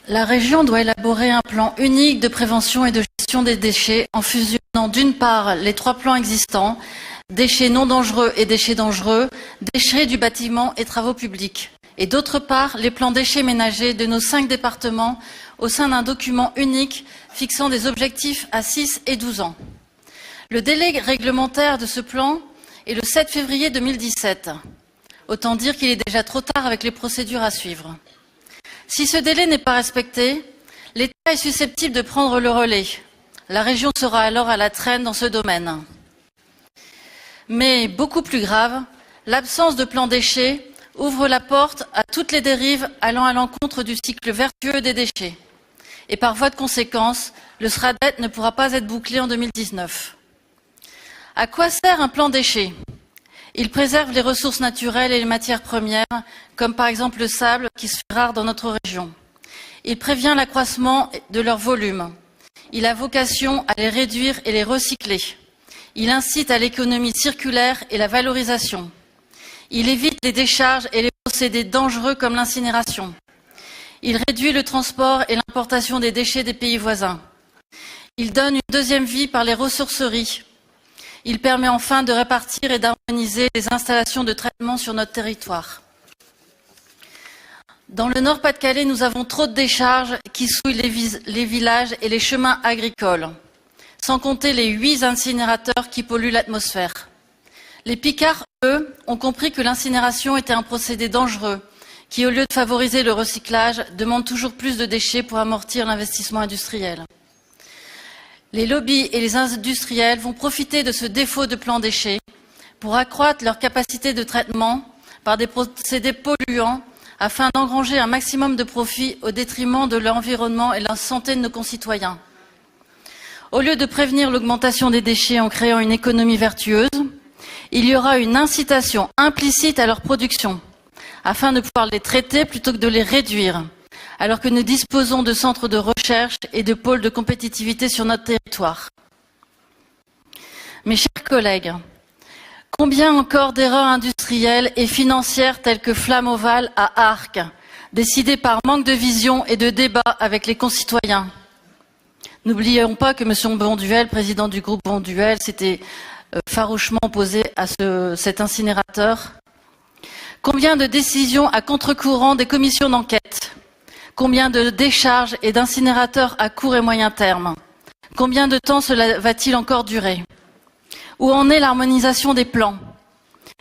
La région doit élaborer un plan unique de prévention et de gestion des déchets en fusionnant d'une part les 3 plans existants, déchets non dangereux et déchets dangereux, déchets du bâtiment et travaux publics, et d'autre part les plans déchets ménagers de nos 5 départements au sein d'un document unique fixant des objectifs à 6 et 12 ans. Le délai réglementaire de ce plan est le 7 février 2017. Autant dire qu'il est déjà trop tard avec les procédures à suivre. Si ce délai n'est pas respecté, l'État est susceptible de prendre le relais. La région sera alors à la traîne dans ce domaine. Mais beaucoup plus grave, l'absence de plan déchets ouvre la porte à toutes les dérives allant à l'encontre du cycle vertueux des déchets. Et par voie de conséquence, le SRADET ne pourra pas être bouclé en 2019. À quoi sert un plan déchets ? Il préserve les ressources naturelles et les matières premières, comme par exemple le sable qui se fait rare dans notre région. Il prévient l'accroissement de leur volume. Il a vocation à les réduire et les recycler. Il incite à l'économie circulaire et la valorisation. Il évite les décharges et les procédés dangereux comme l'incinération. Il réduit le transport et l'importation des déchets des pays voisins. Il donne une deuxième vie par les ressourceries. Il permet enfin de répartir et d'harmoniser les installations de traitement sur notre territoire. Dans le Nord-Pas-de-Calais, nous avons trop de décharges qui souillent les villages et les chemins agricoles, sans compter les 8 incinérateurs qui polluent l'atmosphère. Les Picards, eux, ont compris que l'incinération était un procédé dangereux, qui, au lieu de favoriser le recyclage, demande toujours plus de déchets pour amortir l'investissement industriel. Les lobbies et les industriels vont profiter de ce défaut de plan déchets pour accroître leur capacité de traitement par des procédés polluants afin d'engranger un maximum de profit au détriment de l'environnement et de la santé de nos concitoyens. Au lieu de prévenir l'augmentation des déchets en créant une économie vertueuse, il y aura une incitation implicite à leur production afin de pouvoir les traiter plutôt que de les réduire, alors que nous disposons de centres de recherche et de pôles de compétitivité sur notre territoire. Mes chers collègues, combien encore d'erreurs industrielles et financières telles que Flamme Ovale à Arques, décidées par manque de vision et de débat avec les concitoyens. N'oublions pas que M. Bonduel, président du groupe Bonduel, s'était farouchement opposé à cet incinérateur. Combien de décisions à contre-courant des commissions d'enquête ? Combien de décharges et d'incinérateurs à court et moyen terme? Combien de temps cela va-t-il encore durer? Où en est l'harmonisation des plans?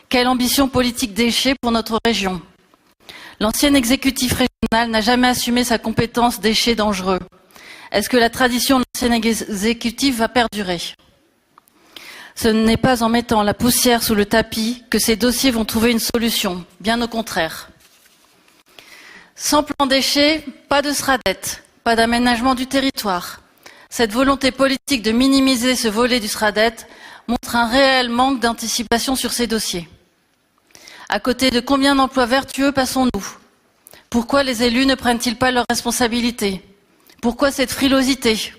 Quelle ambition politique déchets pour notre région? L'ancien exécutif régional n'a jamais assumé sa compétence déchets dangereux. Est-ce que la tradition de l'ancien exécutif va perdurer? Ce n'est pas en mettant la poussière sous le tapis que ces dossiers vont trouver une solution, bien au contraire. Sans plan déchets, pas de SRADET, pas d'aménagement du territoire. Cette volonté politique de minimiser ce volet du SRADET montre un réel manque d'anticipation sur ces dossiers. À côté de combien d'emplois vertueux passons-nous? Pourquoi les élus ne prennent-ils pas leurs responsabilités? Pourquoi cette frilosité?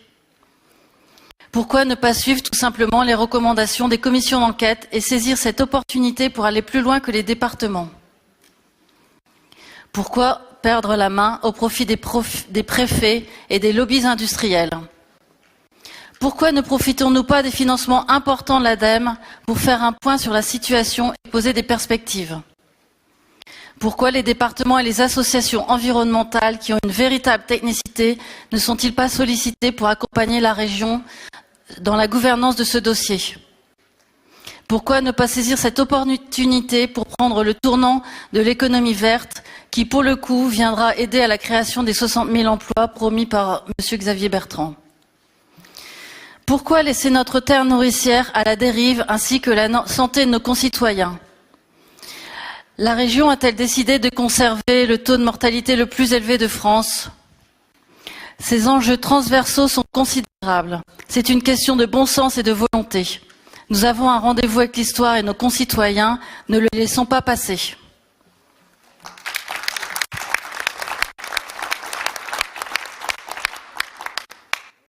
Pourquoi ne pas suivre tout simplement les recommandations des commissions d'enquête et saisir cette opportunité pour aller plus loin que les départements? Pourquoi perdre la main au profit des préfets et des lobbies industriels? Pourquoi ne profitons-nous pas des financements importants de l'ADEME pour faire un point sur la situation et poser des perspectives? Pourquoi les départements et les associations environnementales qui ont une véritable technicité ne sont-ils pas sollicités pour accompagner la région dans la gouvernance de ce dossier? Pourquoi ne pas saisir cette opportunité pour prendre le tournant de l'économie verte qui, pour le coup, viendra aider à la création des 60 000 emplois promis par M. Xavier Bertrand? Pourquoi laisser notre terre nourricière à la dérive ainsi que la santé de nos concitoyens? La région a-t-elle décidé de conserver le taux de mortalité le plus élevé de France? Ces enjeux transversaux sont considérables. C'est une question de bon sens et de volonté. Nous avons un rendez-vous avec l'histoire et nos concitoyens, ne le laissons pas passer.